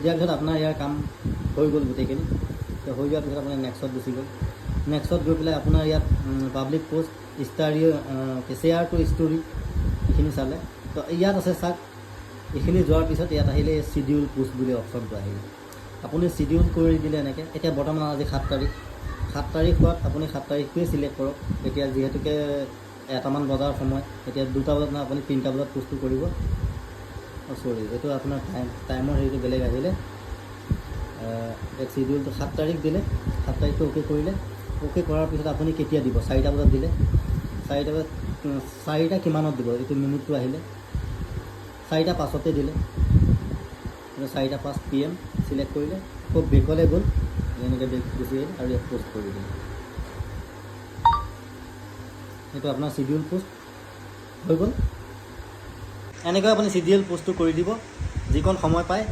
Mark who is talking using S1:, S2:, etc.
S1: দিয়াৰ পিছত আপোনাৰ ইয়াৰ কাম হৈ গ'ল গোটেইখিনি। তো হৈ যোৱাৰ পিছত আপোনাৰ নেক্সট গুচি গ'ল। নেক্সট গৈ পেলাই আপোনাৰ ইয়াত public post share to story এইখিনি চালে। তো ইয়াত আছে চাওক, এইখিনি যোৱাৰ পিছত ইয়াত আহিলে চিডিউল পোষ্ট বুলি অপশ্যনটো আহিলে। আপুনি চিডিউল কৰি দিলে এনেকৈ। এতিয়া বৰ্তমান আজি 7 তাৰিখ হোৱাত আপুনি 7 তাৰিখটোৱে ছিলেক্ট কৰক। এতিয়া যিহেতুকে 1মান বজাৰ সময়, এতিয়া 2টা বজাত নহয়, আপুনি 3টা বজাত পোষ্টটো কৰিব। চৰি, এইটো আপোনাৰ টাইমৰ হেৰিটো বেলেগ আহিলে। চিডিউলটো 7 তাৰিখ দিলে, 7 তাৰিখটো অ'কে কৰিলে। অ'কে কৰাৰ পিছত আপুনি কেতিয়া দিব? 4টা বজাত দিলে। 4টা বজাত 4টা কিমানত দিব? এইটো মিনিটটো আহিলে। 4টা 5তে দিলে। 4টা 5 PM ছিলেক্ট কৰিলে। আকৌ বেকলৈ গ'ল, এনেকৈ বেক গুচি আহিল আৰু ইয়াত পোষ্ট কৰি দিলে। সেইটো আপোনাৰ চিডিউল পোষ্ট হৈ গ'ল। এনেকৈ আপুনি চিডিউল পোষ্টটো কৰি দিব যিকণ সময় পায়।